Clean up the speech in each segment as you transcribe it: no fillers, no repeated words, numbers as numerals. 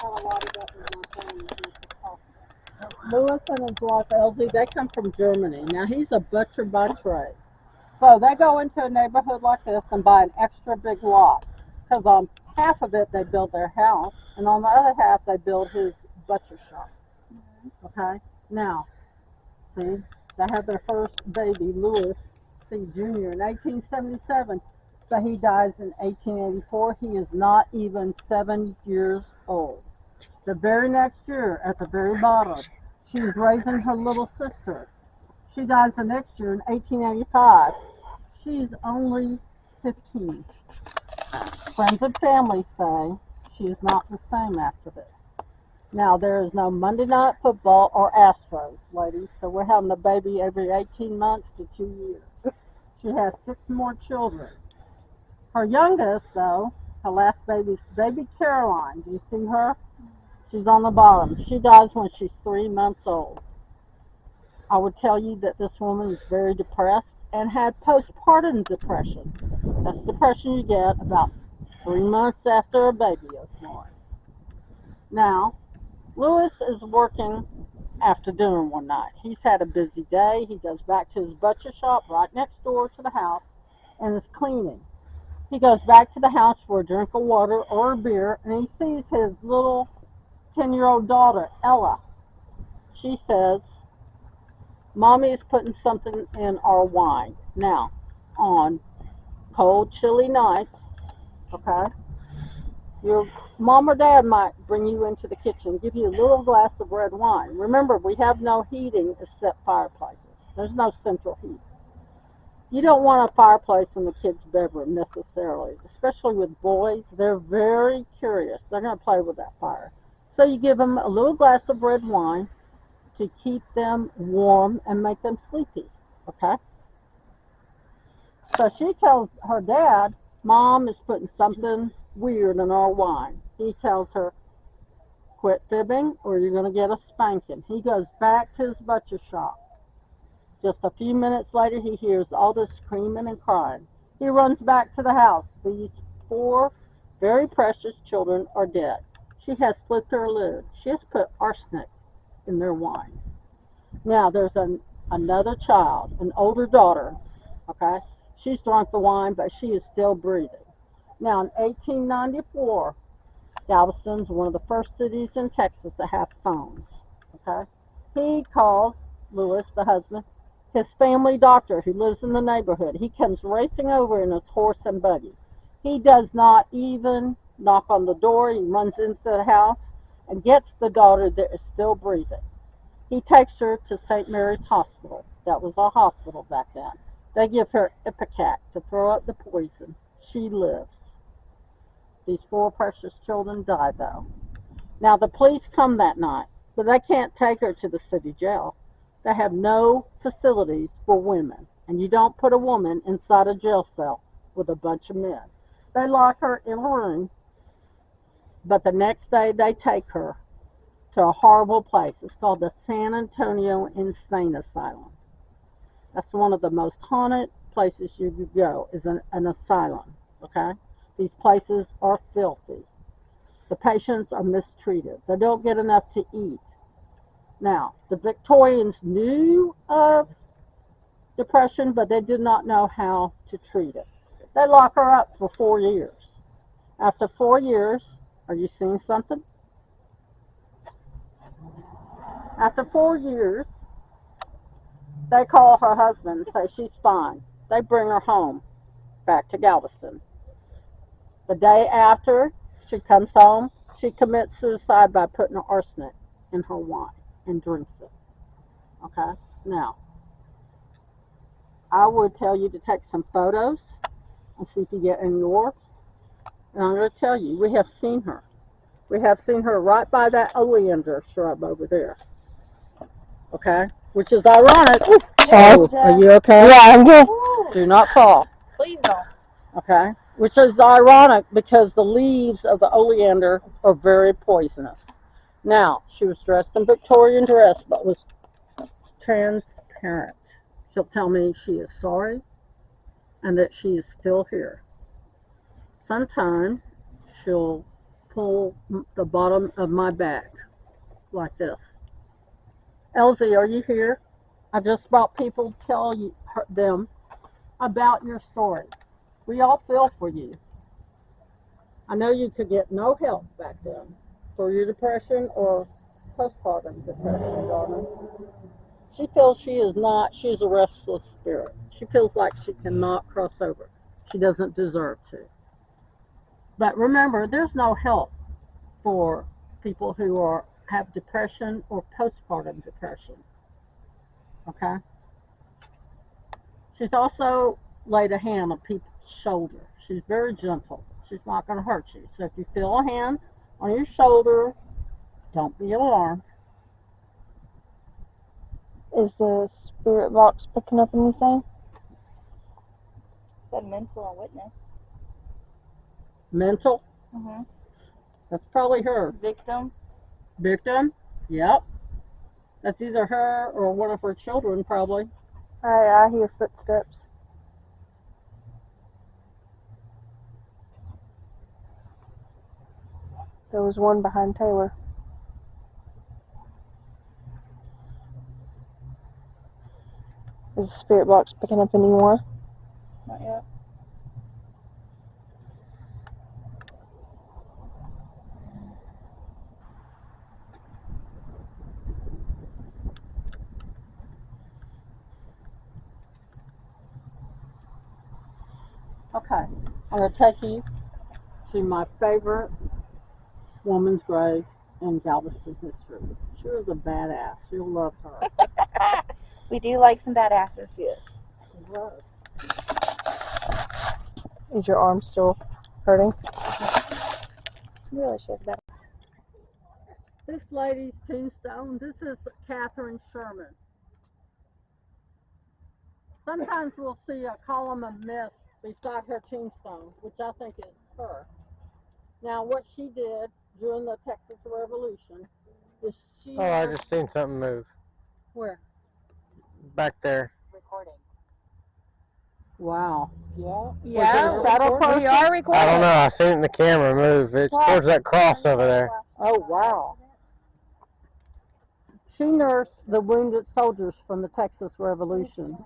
tell a lot about with my family as much as possible. Lewis and his wife Elsie, they come from Germany. Now he's a butcher by trade. So they go into a neighborhood like this and buy an extra big lot. Because on half of it they build their house, and on the other half they build his butcher shop. Okay? Now, see, they had their first baby, Lewis C. Jr. in 1877, but he dies in 1884. He is not even 7 years old. The very next year, at the very bottom, she's raising her little sister. She dies the next year in 1885. She's only 15. Friends and family say she is not the same after this. Now, there is no Monday Night Football or Astros, ladies, so we're having a baby every 18 months to 2 years. She has 6 more children. Her youngest, though, her last baby's baby Caroline. Do you see her? She's on the bottom. She dies when she's 3 months old. I would tell you that this woman is very depressed and had postpartum depression. That's depression you get about 3 months after a baby is born. Now, Lewis is working after dinner one night. He's had a busy day. He goes back to his butcher shop right next door to the house and is cleaning. He goes back to the house for a drink of water or a beer, and he sees his little 10-year-old daughter, Ella. She says, Mommy is putting something in our wine. Now, on cold, chilly nights, okay, your mom or dad might bring you into the kitchen, give you a little glass of red wine. Remember, we have no heating except fireplaces. There's no central heat. You don't want a fireplace in the kids' bedroom necessarily, especially with boys. They're very curious. They're going to play with that fire. So you give them a little glass of red wine to keep them warm and make them sleepy, okay? So she tells her dad, Mom is putting something weird in our wine. He tells her, quit fibbing or you're going to get a spanking. He goes back to his butcher shop. Just a few minutes later, he hears all this screaming and crying. He runs back to the house. These 4 very precious children are dead. She has split their lid. She has put arsenic in their wine. Now, there's another child, an older daughter, okay? She's drunk the wine, but she is still breathing. Now, in 1894, Galveston's one of the first cities in Texas to have phones, okay? He calls Lewis, the husband, his family doctor who lives in the neighborhood. He comes racing over in his horse and buggy. He does not even knock on the door. He runs into the house and gets the daughter that is still breathing. He takes her to St. Mary's Hospital. That was a hospital back then. They give her Ipecac to throw up the poison. She lives. These 4 precious children die, though. Now, the police come that night, but they can't take her to the city jail. They have no facilities for women, and you don't put a woman inside a jail cell with a bunch of men. They lock her in a room, but the next day they take her to a horrible place. It's called the San Antonio Insane Asylum. That's one of the most haunted places you could go, is an asylum, okay? These places are filthy. The patients are mistreated. They don't get enough to eat. Now, the Victorians knew of depression, but they did not know how to treat it. They lock her up for 4 years. After 4 years, are you seeing something? After 4 years, they call her husband and say she's fine. They bring her home, back to Galveston. The day after she comes home, she commits suicide by putting arsenic in her wine and drinks it. Okay? Now, I would tell you to take some photos and see if you get any orbs. And I'm going to tell you, we have seen her. We have seen her right by that oleander shrub over there. Okay? Which is ironic. Ooh, sorry. Are you okay? Yeah, I'm good. Do not fall. Please don't. Okay? Which is ironic because the leaves of the oleander are very poisonous. Now, she was dressed in Victorian dress, but was transparent. She'll tell me she is sorry and that she is still here. Sometimes she'll pull the bottom of my back like this. Elsie, are you here? I just brought people to tell them about your story. We all feel for you. I know you could get no help back then for your depression or postpartum depression, darling. She feels she is a restless spirit. She feels like she cannot cross over. She doesn't deserve to. But remember, there's no help for people who have depression or postpartum depression. Okay? She's also laid a hand on people's shoulder. She's very gentle. She's not going to hurt you. So if you feel a hand on your shoulder, don't be alarmed. Is the spirit box picking up anything? It said mental and witness. Mental? Mm-hmm. That's probably her. Victim. Victim? Yep. That's either her or one of her children, probably. I hear footsteps. There was one behind Taylor. Is the spirit box picking up any more? Not yet. Okay. I'm going to take you to my favorite woman's grave in Galveston history. She was a badass. You'll love her. We do like some badasses. Yes. She was. Is your arm still hurting? Really, she has bad. This lady's tombstone, this is Catherine Sherman. Sometimes we'll see a column of mist beside her tombstone, which I think is her. Now, what she did during the Texas Revolution is she... Oh, I just seen something move. Where? Back there. Recording. Wow. Yeah. Yeah. We are recording. I don't know. I seen it in the camera move. It's towards that cross over there. Oh, wow. She nursed the wounded soldiers from the Texas Revolution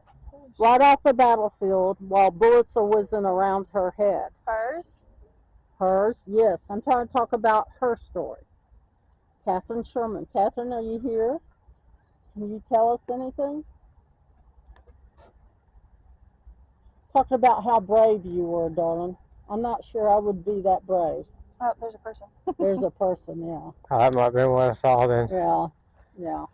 right off the battlefield while bullets are whizzing around her head. Hers? Hers? Yes. I'm trying to talk about her story. Catherine Sherman. Catherine, are you here? Can you tell us anything? Talk about how brave you were, darling. I'm not sure I would be that brave. Oh, there's a person. There's a person, yeah. Oh, that might have been what I saw then. Yeah, yeah.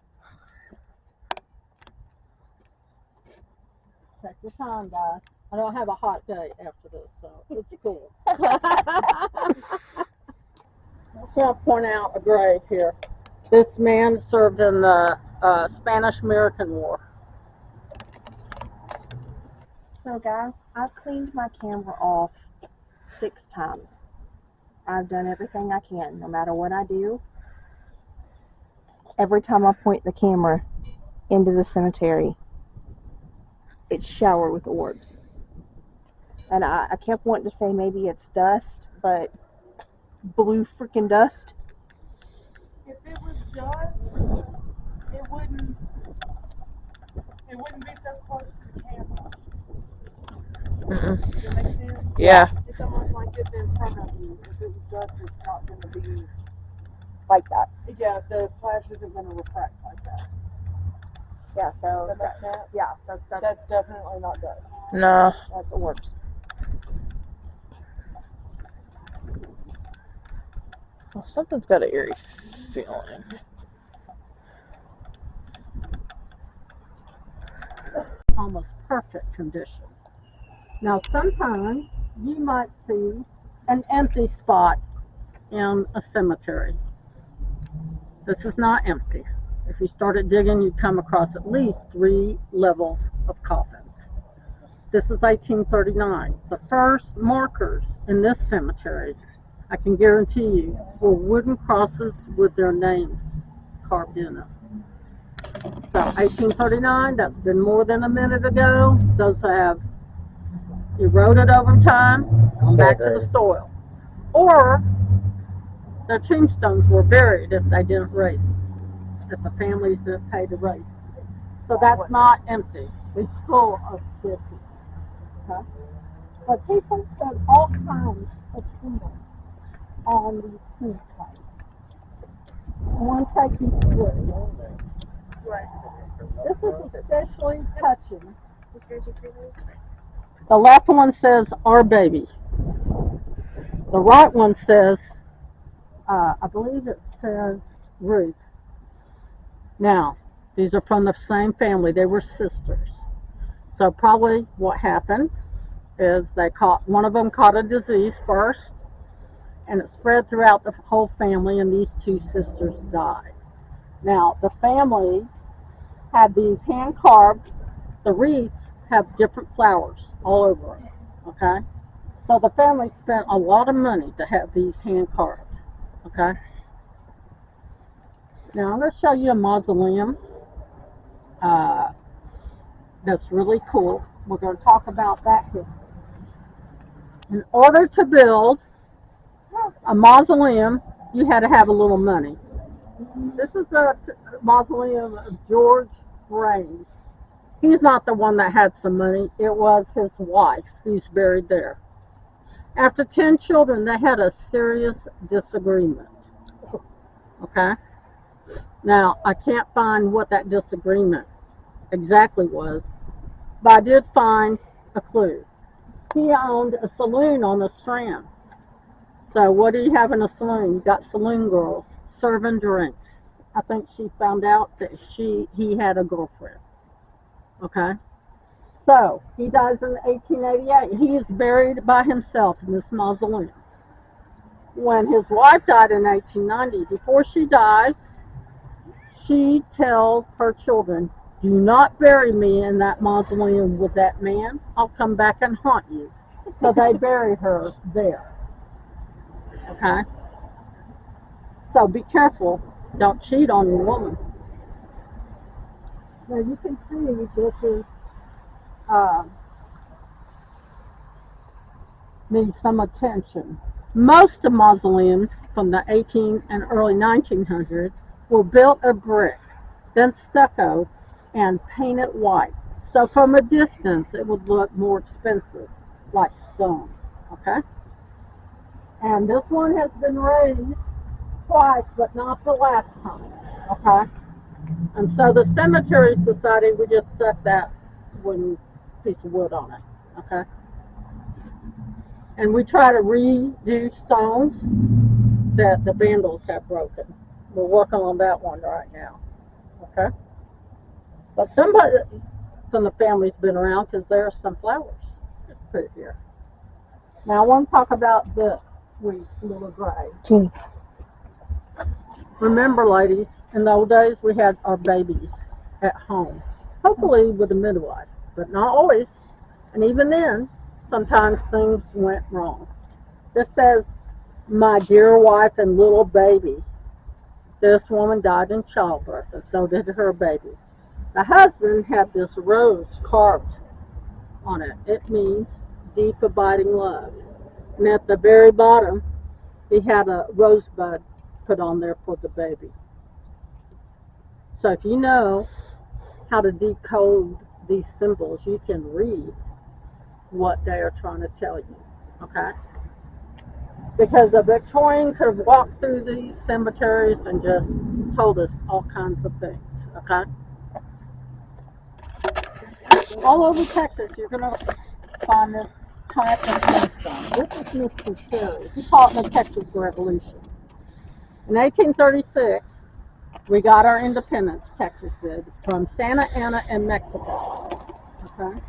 Take your time, guys. I don't have a hot day after this, so it's cool. I just want to point out a grave here. This man served in the Spanish-American War. So guys, I've cleaned my camera off 6 times. I've done everything I can, no matter what I do. Every time I point the camera into the cemetery, it's showered with orbs. And I kept wanting to say maybe it's dust, but blue freaking dust. If it was dust, it wouldn't be so close to the camera. Does that make sense? Yeah. It's almost like it's in front of you. If it was dust, it's not going to be Like that. Yeah, the flash isn't going to refract like that. Yeah, so Does that make sense? yeah, so That's definitely not dust. no, that's orbs. Well, something's got an eerie feeling. Almost perfect condition. Now, sometimes you might see an empty spot in a cemetery. This is not empty. If you started digging, you'd come across at least 3 levels of coffins. This is 1839. The first markers in this cemetery, I can guarantee you, were wooden crosses with their names carved in them. So 1839, that's been more than a minute ago. Those have eroded over time, gone back to the soil. Or Their tombstones were buried if they didn't raise them, if the families didn't pay to raise them. So that's not empty. It's full of dead people. Okay? But people put all kinds of symbols on these tombstones. I want to take you through it. Right. This is especially touching. The left one says, "Our baby." The right one says, I believe it says Ruth. Now, these are from the same family. They were sisters. So probably what happened is one of them caught a disease first, and it spread throughout the whole family, and these two sisters died. Now, the family had these hand carved, the wreaths have different flowers all over them, okay? So the family spent a lot of money to have these hand carved, okay? Now I'm going to show you a mausoleum that's really cool. We're going to talk about that here. In order to build a mausoleum, you had to have a little money. This is the mausoleum of George Brains. He's not the one that had some money. It was his wife who's buried there. After 10 children, they had a serious disagreement. Okay? Now, I can't find what that disagreement exactly was, but I did find a clue. He owned a saloon on the Strand. So what do you have in a saloon? You got saloon girls serving drinks. I think she found out that he had a girlfriend. Okay? So, he dies in 1888. He is buried by himself in this mausoleum. When his wife died in 1890, before she dies, she tells her children, "Do not bury me in that mausoleum with that man. I'll come back and haunt you." So they bury her there. Okay? So be careful. Don't cheat on your woman. Now you can see this is needs some attention. Most of mausoleums from the 18 and early 1900s were built of brick, then stucco, and painted white. So from a distance, it would look more expensive, like stone. Okay? And this one has been raised twice, but not the last time. Okay? And so the Cemetery Society, we just stuck that wooden piece of wood on it. Okay? And we try to redo stones that the vandals have broken. We're working on that one right now. Okay? But somebody from the family's been around because there are some flowers put here. Now I want to talk about this little grave. Jenny. Remember, ladies, in the old days we had our babies at home, hopefully with a midwife, but not always. And even then, sometimes things went wrong. This says, "My dear wife and little baby." This woman died in childbirth, and so did her baby. The husband had this rose carved on it. It means deep abiding love. And at the very bottom, he had a rosebud put on there for the baby. So if you know how to decode these symbols, you can read what they are trying to tell you. Okay? Because a Victorian could have walked through these cemeteries and just told us all kinds of things. Okay? All over Texas, you're going to find this type of tombstone. This is Mr. Cherry. He fought in the Texas Revolution. In 1836, we got our independence, Texas did, from Santa Anna and Mexico. Okay?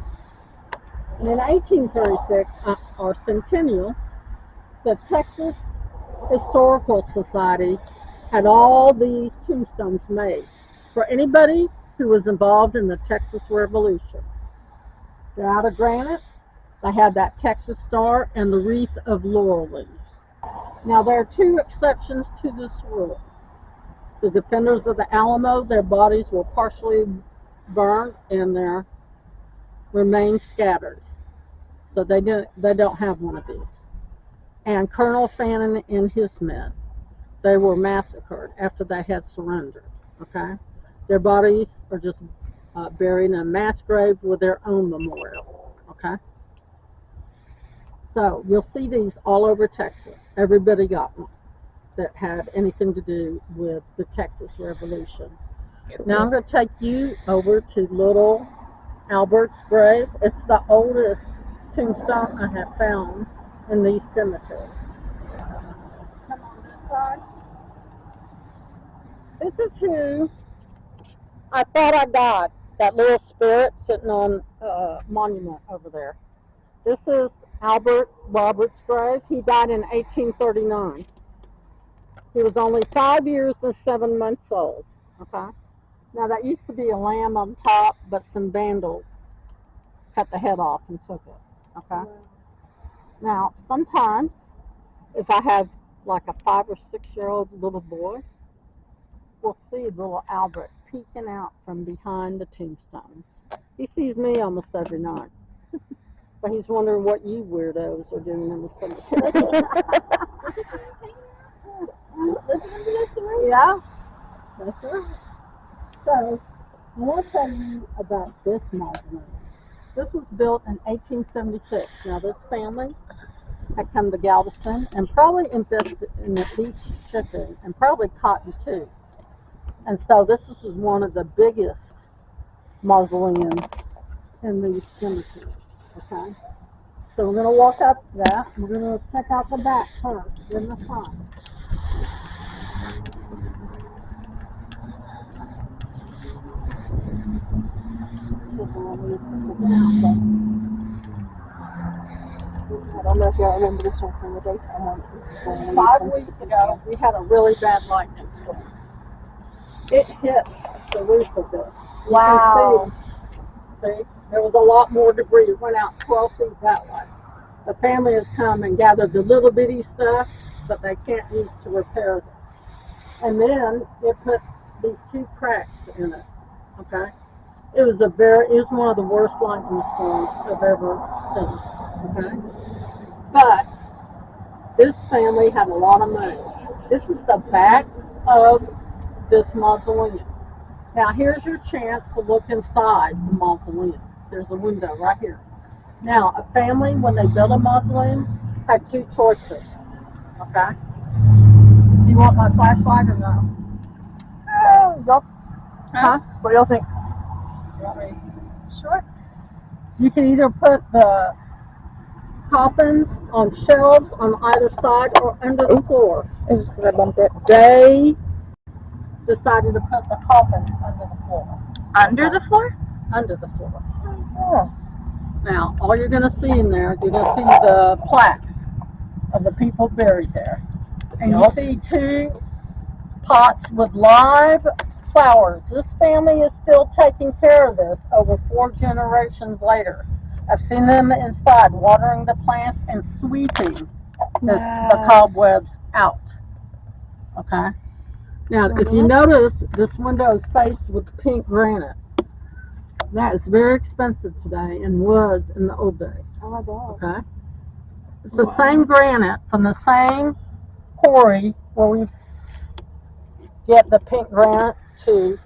And in 1836, our centennial, the Texas Historical Society had all these tombstones made for anybody who was involved in the Texas Revolution. They're out of granite. They had that Texas star and the wreath of laurel leaves. Now, there are two exceptions to this rule. The defenders of the Alamo, their bodies were partially burned and their remains scattered. So they don't have one of these. And Colonel Fannin and his men. they were massacred after they had surrendered. Okay, their bodies are just buried in a mass grave with their own memorial. Okay, so you'll see these all over Texas. Everybody got one that had anything to do with the Texas Revolution. Now I'm going to take you over to Little Albert's grave. It's the oldest tombstone I have found in these cemeteries. Come on this side. This is who I thought I got, that little spirit sitting on a monument over there. This is Albert Roberts' grave. He died in 1839. He was only 5 years and 7 months old. Okay. Now that used to be a lamb on top, but some vandals cut the head off and took it. Okay. Now sometimes, if I have like a 5 or 6 year old little boy, we'll see little Albert peeking out from behind the tombstones. He sees me almost every night, but he's wondering what you weirdos are doing in the cemetery. Yeah, that's right. So, I want to tell you about this mausoleum. This was built in 1876. Now, this family had come to Galveston and probably invested in the beef chicken and probably cotton too. And so, this is one of the biggest mausoleums in the cemetery. Okay? So, we're going to walk up that. We're going to check out the back first, then the front. This is the one we took down. I don't know if y'all remember this one from the daytime one. This is one we 5 took weeks down. ago, we had a really bad lightning storm. It hit the roof of this. You Wow. can see, there was a lot more debris. It went out 12 feet that way. The family has come and gathered the little bitty stuff that they can't use to repair this. And then it put these 2 cracks in it. Okay? It was one of the worst lightning storms I've ever seen. Okay? But this family had a lot of money. This is the back of this mausoleum. Now here's your chance to look inside the mausoleum. There's a window right here. Now a family, when they built a mausoleum, had 2 choices. Okay? Do you want my flashlight or no? Y'all, Huh? what do y'all think? You want me? Sure. You can either put the coffins on shelves on either side or under the floor. It's just because I bumped it. They decided to put the coffins under the floor. Under the floor? Under the floor. Oh. Now, all you're going to see in there, you're going to see the plaques of the people buried there. And you see 2 pots with live flowers. This family is still taking care of this over 4 generations later. I've seen them inside watering the plants and sweeping the cobwebs out. Okay? Now, if you notice, this window is faced with pink granite. That is very expensive today and was in the old days. Oh my God. Okay? It's the same granite from the same quarry where we get the pink granite to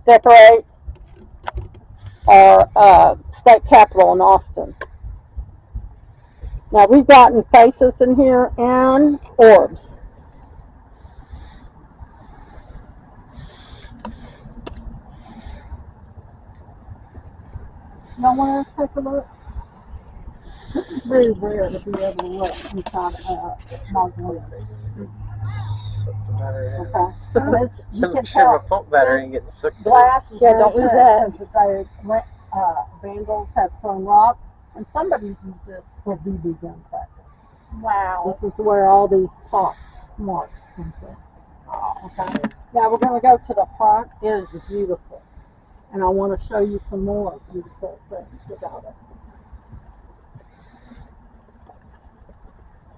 decorate our state capitol in Austin. Now we've gotten faces in here and orbs. Y'all want to take a look? This is very rare to be able to look inside a mausoleum. Okay. And this, you can tell pump battery and get sucked. glass is Yeah, very don't lose thick that. because vandals have thrown rocks, and somebody's used this for BB gun practice. Wow. This is where all these pox marks come from. Okay. Now we're going to go to the front. It is beautiful, and I want to show you some more beautiful things about it.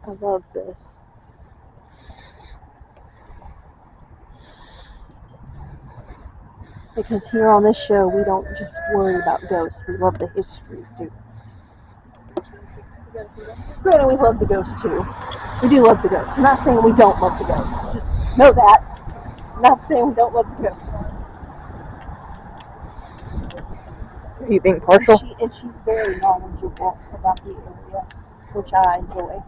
I love this. Because here on this show, we don't just worry about ghosts. We love the history, too. Granted, we love the ghosts too. We do love the ghosts. I'm not saying we don't love the ghosts. Just know that. I'm not saying we don't love the ghosts. Are you being partial? And she's very knowledgeable about the area, which I enjoy.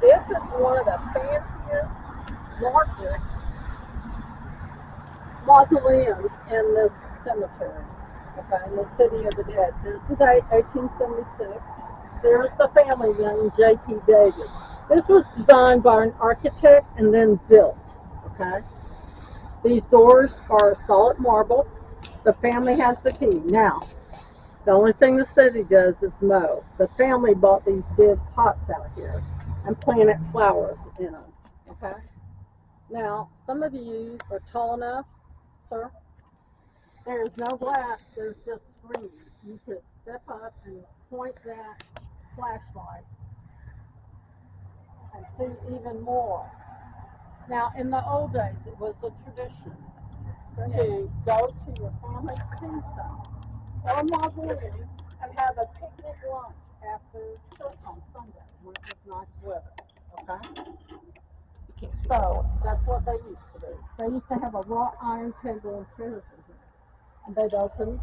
This is one of the fanciest, largest mausoleums in this cemetery. Okay, in the City of the Dead. There's the date, 1876. There's the family name, J.P. David. This was designed by an architect and then built. Okay. These doors are solid marble. The family has the key. Now, the only thing the city does is mow. The family bought these big pots out here and planted flowers in them. Okay. Now, some of you are tall enough, sir. There's no glass. There's just screen. You could step up and point that flashlight and see even more. Now, in the old days, it was a tradition to go to your family's tombstone or mausoleum and have a picnic lunch after church on Sunday when it was nice weather. Okay? So that's what they used to do. They used to have a wrought iron table and chairs in here, and they'd open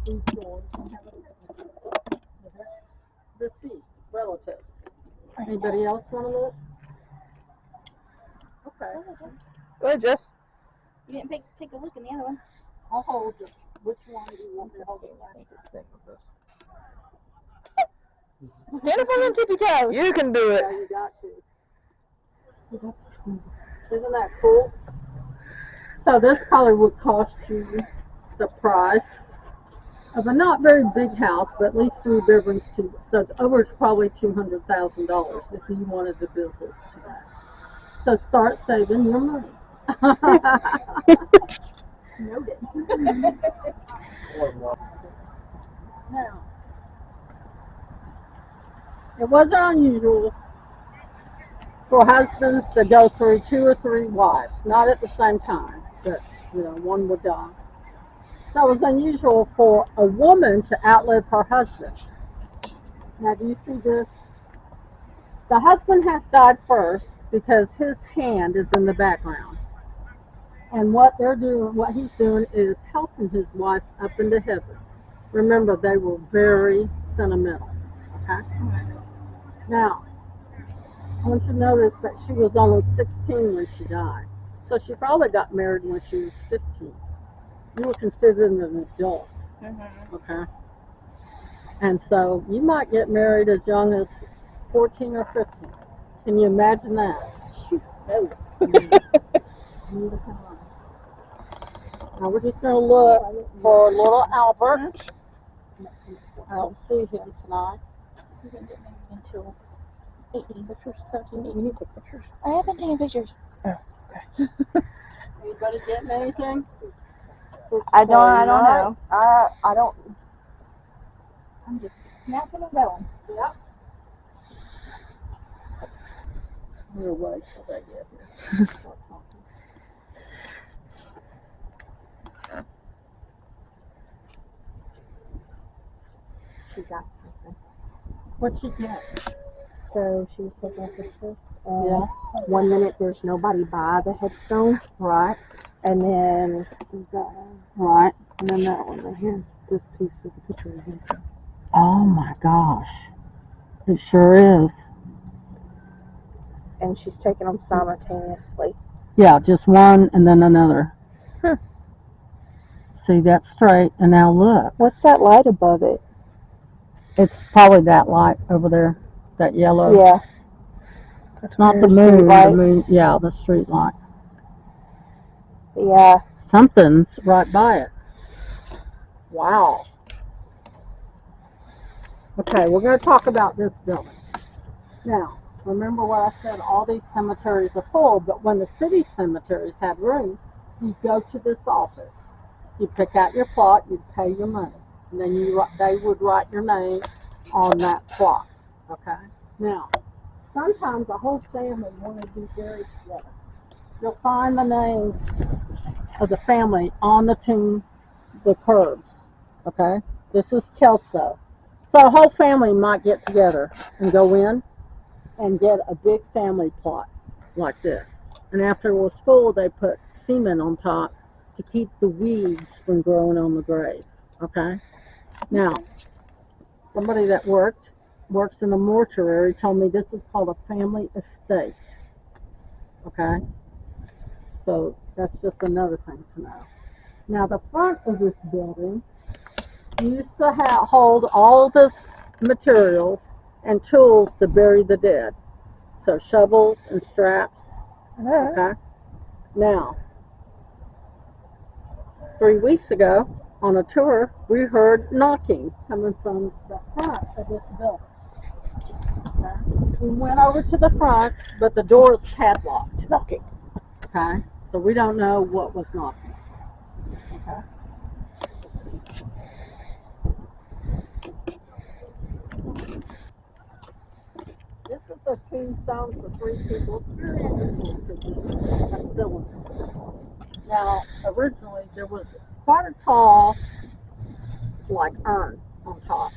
these doors and have a picnic with their deceased relatives. Anybody else want to look? Okay. Go ahead, Jess. You didn't take a look in the other one. I'll hold it. Which one do you want me to hold it? Stand up on them tippy toes. You can do it. Yeah, you got to. Isn't that cool? So this probably would cost you the price of a not very big house, but at least 3 bedrooms too. So it's over probably $200,000 if you wanted to build this today. So start saving your money. Noted. Now, it wasn't unusual for husbands to go through 2 or 3 wives, not at the same time, but one would die. So it was unusual for a woman to outlive her husband. Now, do you see this? The husband has died first because his hand is in the background. And what he's doing is helping his wife up into heaven. Remember, they were very sentimental. Okay? Now, I want you to notice that she was only 16 when she died. So she probably got married when she was 15. You were considered an adult. Okay? And so you might get married as young as 14 or 15. Can you imagine that? No. Now we're just going to look for little Albert. I don't see him tonight. You're going to get married until 18 pictures, 17, 18 pictures. I haven't taken pictures. Anybody getting anything? I don't know. I don't. I'm just snapping and going. Yep. We'll wait till they get here. She got something. What'd she get? So she was taking a picture. Yeah. 1 minute there's nobody by the headstone. Right. And then there's that one. Right. And then that one right here. This piece of the picture is missing. Oh my gosh. It sure is. And she's taking them simultaneously. Yeah, just one and then another. See, that's straight. And now look. What's that light above it? It's probably that light over there. That yellow. Yeah. It's not the The moon. street light? The moon. Yeah, the street light. Yeah. Something's right by it. Wow. Okay, we're going to talk about this building. Now, remember what I said, all these cemeteries are full, but when the city cemeteries had room, you go to this office. You pick out your plot, you pay your money, and then they would write your name on that plot. Okay? Now, sometimes the whole family want to be buried together. You'll find the names of the family on the tomb, the curves. Okay, this is Kelso. So a whole family might get together and go in and get a big family plot like this. And after it was full, they put cement on top to keep the weeds from growing on the grave. Okay? Now, somebody that works in a mortuary told me this is called a family estate. Okay? So that's just another thing to know. Now, the front of this building used to hold all this materials and tools to bury the dead. So shovels and straps. Okay. Now, 3 weeks ago on a tour, we heard knocking coming from the front of this building. Okay. We went over to the front, but the door is padlocked. Knocking. Okay. So we don't know what was knocking. Okay. This is a tombstone for 3 people. It's very unusual because it's a cylinder. Now, originally there was quite a tall, like, urn on top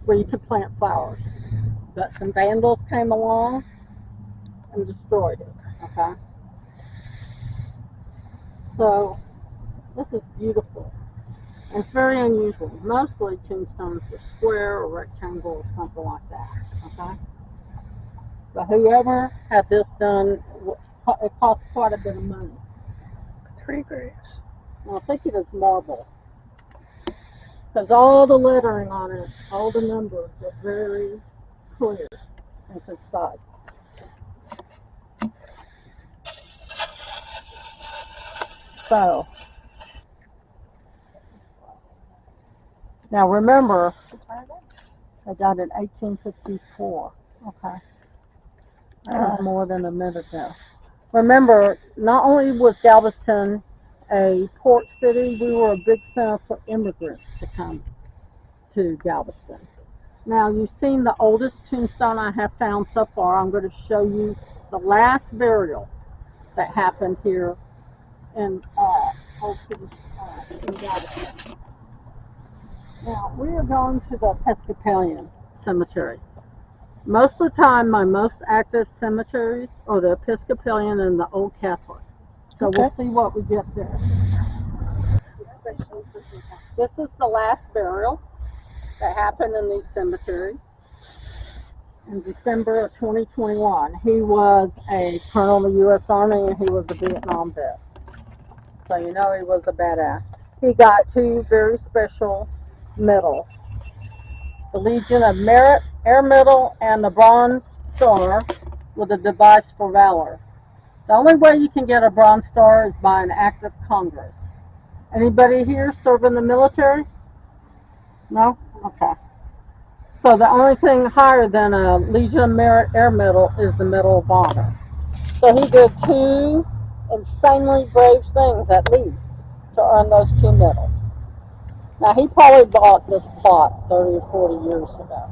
where you could plant flowers. But some vandals came along and destroyed it. Okay? So, this is beautiful. And it's very unusual. Mostly tombstones are square or rectangle or something like that. Okay? But whoever had this done, it cost quite a bit of money. 3 graves. Well, I think it is marble. Because all the lettering on it, all the numbers are very clear and concise. So, now remember, I got it in 1854. Okay. That was more than a minute ago. Remember, not only was Galveston a port city, we were a big center for immigrants to come to Galveston. Now, you've seen the oldest tombstone I have found so far. I'm going to show you the last burial that happened here in Galveston. Now, we are going to the Episcopalian Cemetery. Most of the time, my most active cemeteries are the Episcopalian and the Old Catholic. So we'll see what we get there. This is the last burial that happened in these cemeteries in December of 2021. He was a colonel of the U.S. Army and he was a Vietnam vet. So you know he was a badass. He got 2 very special medals. The Legion of Merit Air Medal and the Bronze Star with a device for valor. The only way you can get a Bronze Star is by an act of Congress. Anybody here serve in the military? No? Okay. So the only thing higher than a Legion of Merit Air Medal is the Medal of Honor. So he did 2 insanely brave things at least to earn those 2 medals. Now he probably bought this plot 30 or 40 years ago.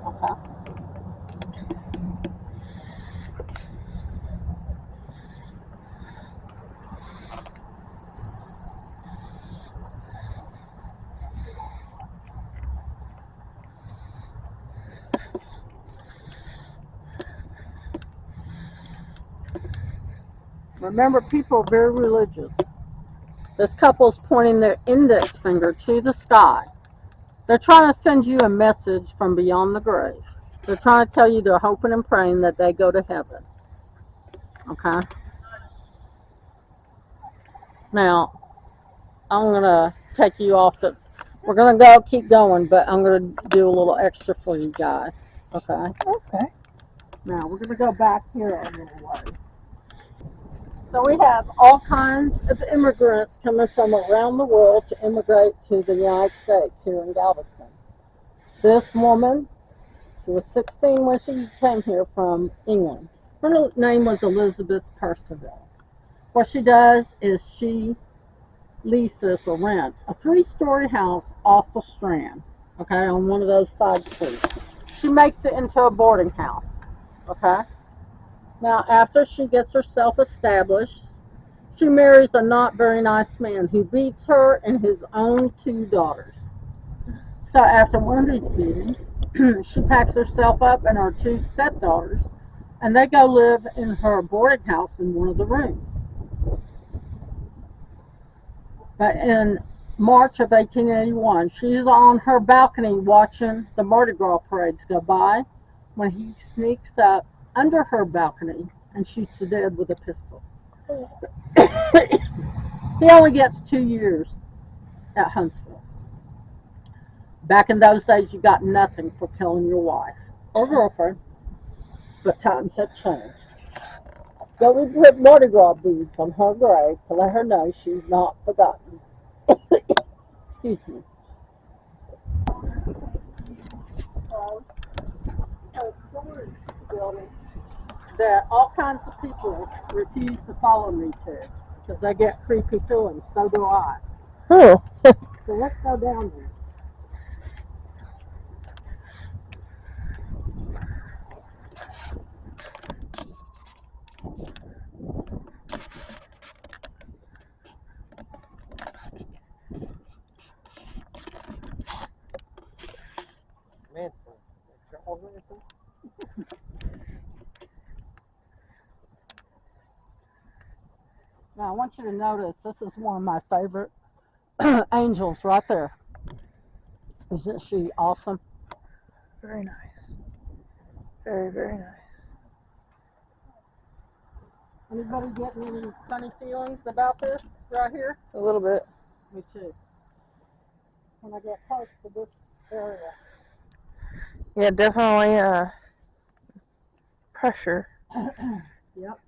Okay. Remember, people are very religious. This couple's pointing their index finger to the sky. They're trying to send you a message from beyond the grave. They're trying to tell you they're hoping and praying that they go to heaven. Okay? Now, I'm going to take you off the... We're going to keep going, but I'm going to do a little extra for you guys. Okay? Okay. Now, we're going to go back here a little way. So we have all kinds of immigrants coming from around the world to immigrate to the United States here in Galveston. This woman, she was 16 when she came here from England. Her name was Elizabeth Percival. What she does is she leases or rents a 3-story house off the Strand, okay, on one of those side streets. She makes it into a boarding house, okay? Now, after she gets herself established, she marries a not very nice man who beats her and his own 2 daughters. So after one of these beatings, she packs herself up and her two stepdaughters, and they go live in her boarding house in one of the rooms. But in March of 1881, she's on her balcony watching the Mardi Gras parades go by when he sneaks up under her balcony and shoots her dead with a pistol. He only gets 2 years at Huntsville. Back in those days, you got nothing for killing your wife or girlfriend, but times have changed. So we put Mardi Gras beads on her grave to let her know she's not forgotten. Excuse me. A storage building that all kinds of people refuse to follow me to because they get creepy feelings. So do I. Oh. So let's go down there. Manson. Charles Manson? Now I want you to notice this is one of my favorite angels right there. Isn't she awesome? Very nice. Very, very nice. Anybody getting any funny feelings about this right here? A little bit. Me too. When I get close to this area. Yeah, definitely pressure. Yep.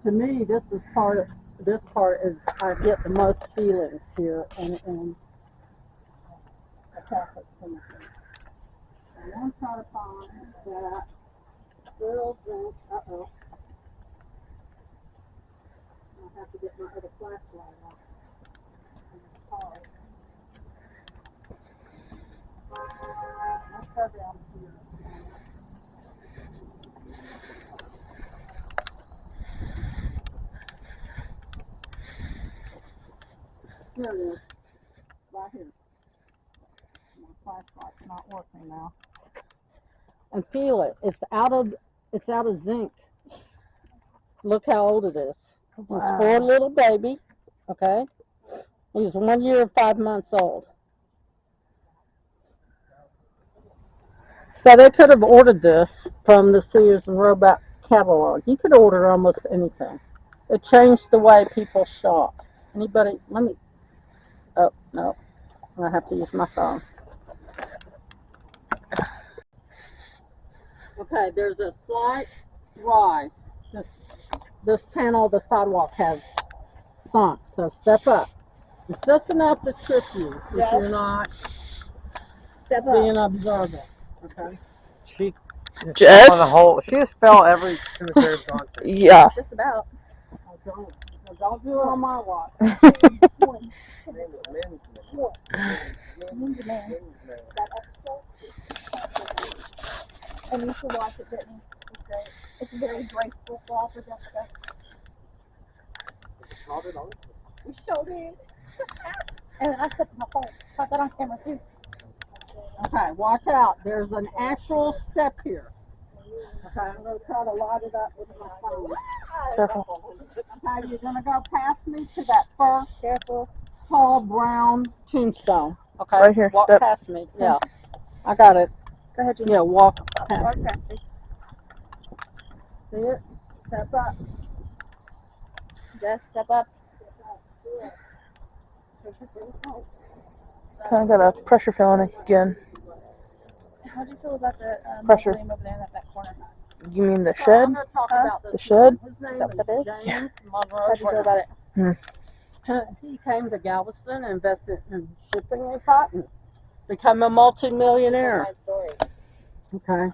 To me, this part is I get the most feelings here in a Catholic cemetery. I want to try to find that little drink. Uh-oh. I'll have to get my other flashlight on. Let's go down here. Here it is, right here. My flashlight's not working now. And feel it. It's out of zinc. Look how old it is. It's for a little baby. Okay. He's 1 year and 5 months old. So they could have ordered this from the Sears and Roebuck catalog. You could order almost anything. It changed the way people shop. Anybody? Let me. Oh no, I have to use my phone. Okay, there's a slight rise. This panel of the sidewalk has sunk, so step up. It's just enough to trip you if you're not being observant. Okay. She just Jess? fell on the whole. She just fell every cemetery I've gone to. Yeah. Just about. Oh, don't do it on my watch. And you should watch it, Brittany. It's great. It's a very graceful fall for Jessica. We showed him. And I put my phone. Got that on camera too. Okay, watch out. There's an actual step here. Okay, I'm going to try to light it up with my phone. Careful. Okay, you're going to go past me to that first tall brown tombstone. Okay, Right here, walk step. past me. Yeah, I got it. Go ahead, Gina. Yeah, walk past Walk me. past it. See it? Step up. Just step up. Kind of got a pressure feeling again. How'd you feel about the Pressure. mausoleum over there in that back corner? You mean the So shed? I'm going to talk about this The shed? man. His name Is that what that is? James Monroe How'd you feel about it? Brown. He came to Galveston and invested in shipping and cotton. Become a multi-millionaire. My story. Okay.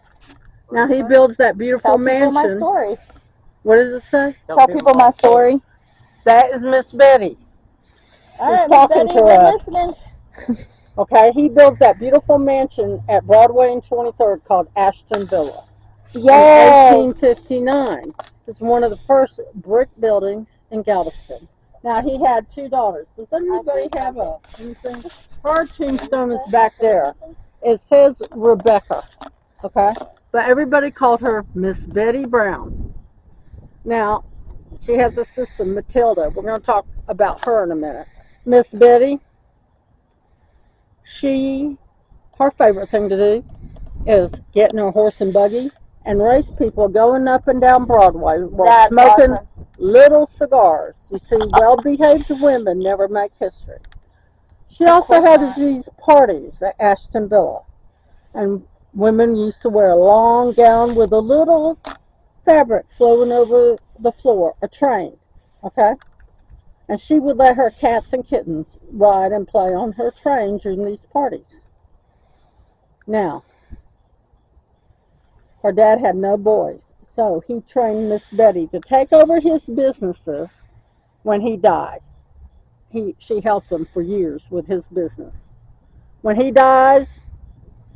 Now he builds that beautiful Tell people my mansion. story. What does it say? Tell people my story. That is Miss Betty. All right, talking Miss to Betty, we're us. listening. Okay, he builds that beautiful mansion at Broadway and 23rd called Ashton Villa. Yes. in 1859. It's one of the first brick buildings in Galveston. Now he had 2 daughters. Does anybody have anything? Her tombstone is back there. It says Rebecca, okay? But everybody called her Miss Betty Brown. Now, she has a sister, Matilda. We're going to talk about her in a minute. Miss Betty, her favorite thing to do is get in her horse and buggy and race people going up and down Broadway while That's smoking awesome. little cigars. You see, well-behaved women never make history. She Of also course had not. these parties at Ashton Villa, and women used to wear a long gown with a little fabric flowing over the floor, a train, okay? And she would let her cats and kittens ride and play on her train during these parties. Now, her dad had no boys, so he trained Miss Betty to take over his businesses when he died. She helped him for years with his business. When he dies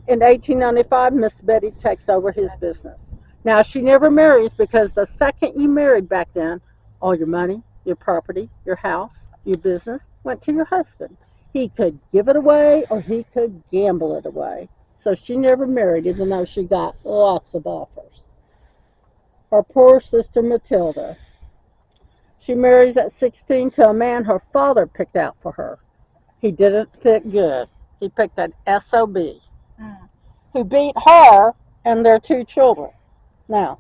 in 1895, Miss Betty takes over his business. Now, she never marries because the second you married back then, all your money, your property, your house, your business went to your husband. He could give it away or he could gamble it away. So she never married, even though she got lots of offers. Her poor sister Matilda. She marries at 16 to a man her father picked out for her. He didn't pick good. He picked an SOB who beat her and their 2 children. Now,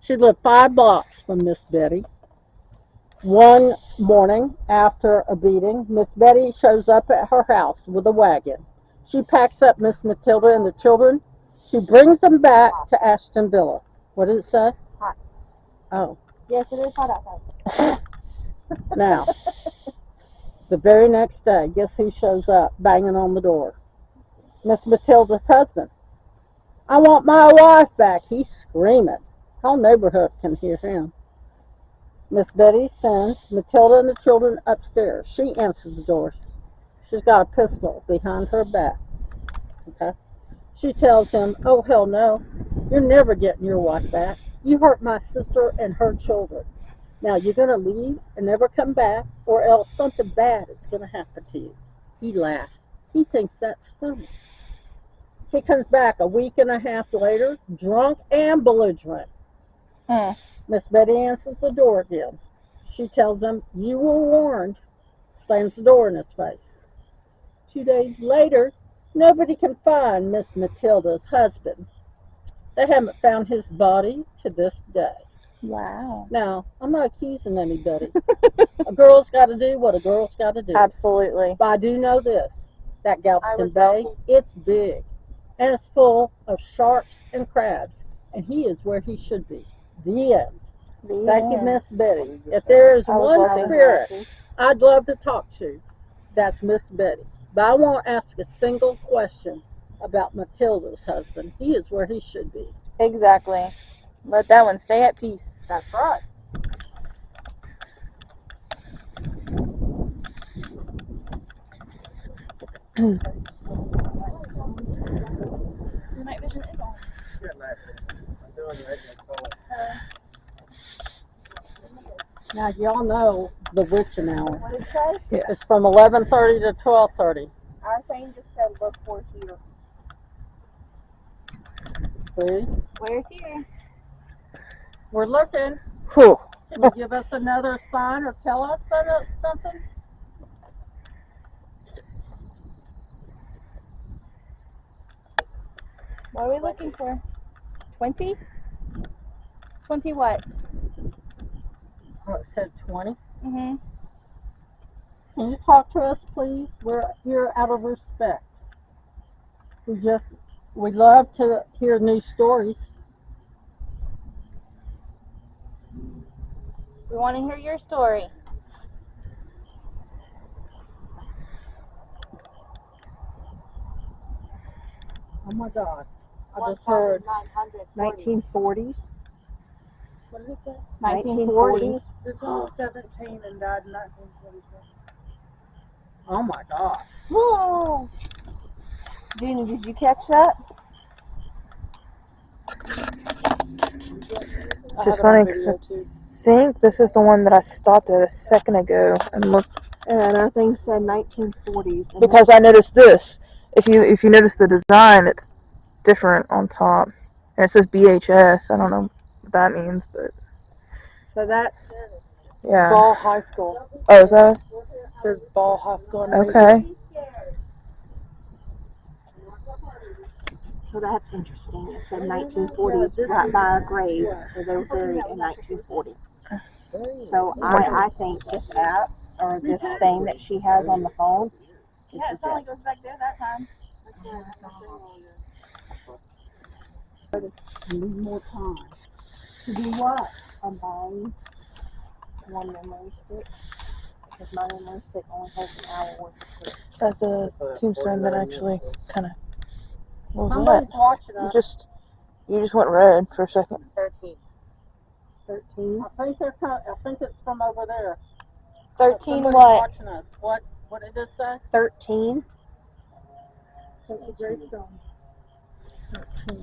she lived 5 blocks from Miss Betty. One morning, after a beating, Miss Betty shows up at her house with a wagon. She packs up Miss Matilda and the children. She brings them back to Ashton Villa. What did it say? Hot. Oh. Yes, it is hot outside. Now, the very next day, guess who shows up banging on the door? Miss Matilda's husband. I want my wife back. He's screaming. Whole neighborhood can hear him. Miss Betty sends Matilda and the children upstairs. She answers the door. She's got a pistol behind her back. Okay. She tells him, "Oh hell no, you're never getting your wife back. You hurt my sister and her children. Now you're gonna leave and never come back, or else something bad is gonna happen to you." He laughs. He thinks that's funny. He comes back a week and a half later, drunk and belligerent. Miss Betty answers the door again. She tells him, "You were warned," slams the door in his face. 2 days later, nobody can find Miss Matilda's husband. They haven't found his body to this day. Wow. Now, I'm not accusing anybody. A girl's got to do what a girl's got to do. Absolutely. But I do know this, that Galveston Bay, it's big. And it's full of sharks and crabs. And he is where he should be. The end. Thank you, Miss Betty. If there is one spirit I'd love to talk to, that's Miss Betty. But I won't ask a single question about Matilda's husband. He is where he should be. Exactly. Let that one stay at peace. That's right. The night vision is on. Now, y'all know the witching hour. What did it say? Yes. It's from 11:30 to 12:30. Our thing just said look for here. See? Where's here? We're looking. Whew. Can you give us another sign or tell us something? What are we looking for? 20? 20 what? Oh, it said 20. Mm-hmm. Can you talk to us, please? We're here out of respect. We love to hear new stories. We want to hear your story. Oh my God. I just heard 1940s. What did it say? 1940s. This one was 17 and died in 1927. Oh my gosh. Whoa! Gina, did you catch that? Just funny because I think this is the one that I stopped at a second ago and looked And our thing said 1940s. And because I noticed this. If you notice the design, it's different on top, and it says BHS. I don't know what that means, but so that's yeah. Ball High School. Oh, is that It says Ball High School underneath. okay? so that's interesting. It said 1940s right by a grave where they were buried in 1940. So I think this app or this thing that she has on the phone is Yeah, it only goes back there that time. I need more time. To do what? I'm buying one memory stick because my memory stick only holds an hour worth of sleep. That's a tombstone that actually kind of. What was Somebody's that? watching You us. just went red for a second. 13. I think it's from over there. 13 Somebody's what? watching us. What did it say? 13. Check the gravestones.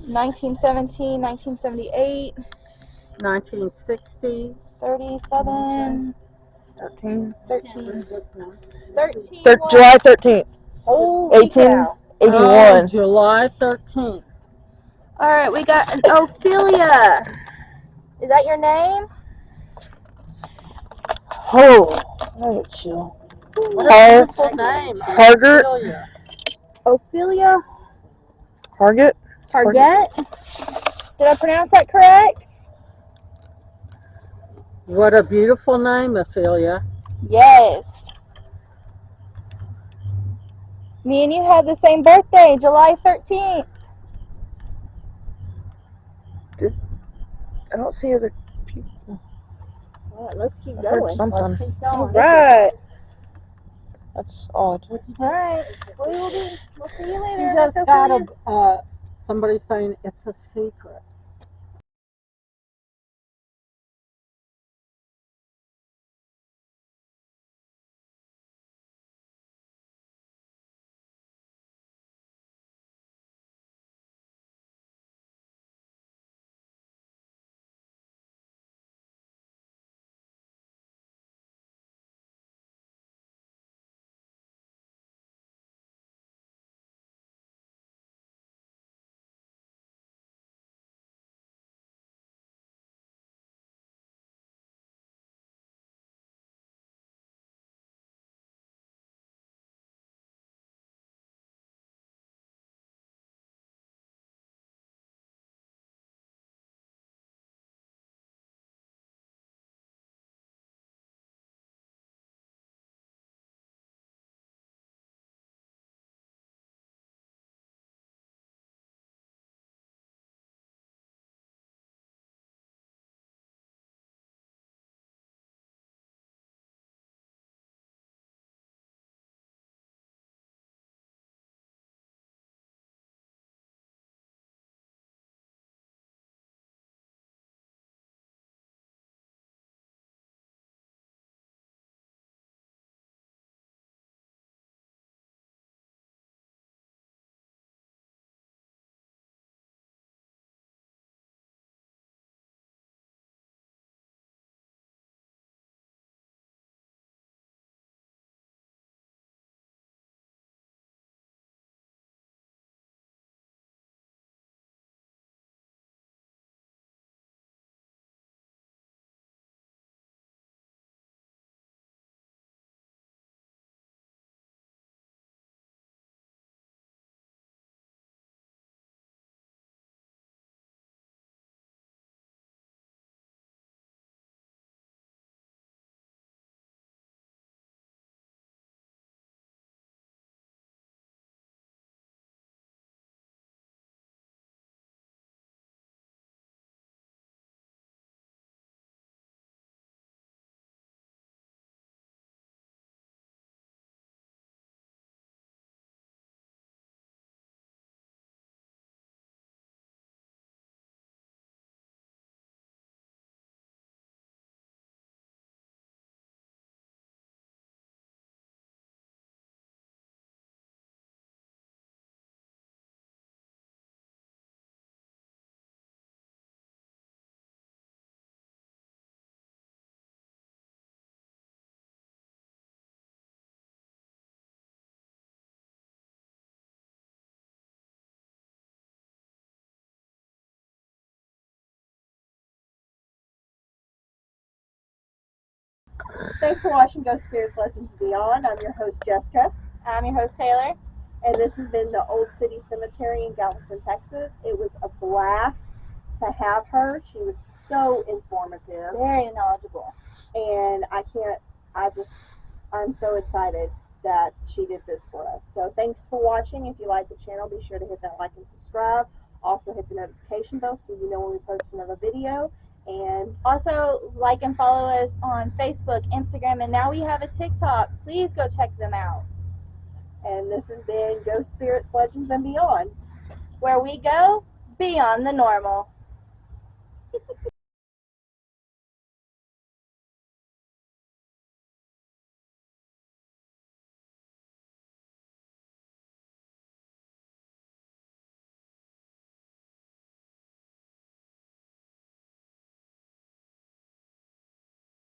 1917, 1978, 1960. 37, 13. 13. what? July 13th, Holy cow. 1881. July 13th. Alright, we got an Ophelia. Is that your name? Oh, I get chill. What a beautiful name. Hargert. Ophelia. Ophelia Target. Target? Did I pronounce that correct? What a beautiful name, Ophelia. Yes. Me and you had the same birthday, July 13th. I don't see other people. Alright, let's keep I going. heard something. Let's keep going. Alright. That's odd. Alright. We'll see you She later. just Miss got Ophelia. somebody saying it's a secret. Thanks for watching Ghost Spirits Legends Beyond. I'm your host, Jessica. I'm your host, Taylor. And this has been the Old City Cemetery in Galveston, Texas. It was a blast to have her. She was so informative. Very knowledgeable. And I'm so excited that she did this for us. So thanks for watching. If you like the channel, be sure to hit that like and subscribe. Also hit the notification bell so you know when we post another video. And Also, like and follow us on Facebook, Instagram, and now we have a TikTok. Please go check them out. this has been Ghost Spirits Legends and Beyond. Where we go beyond the normal.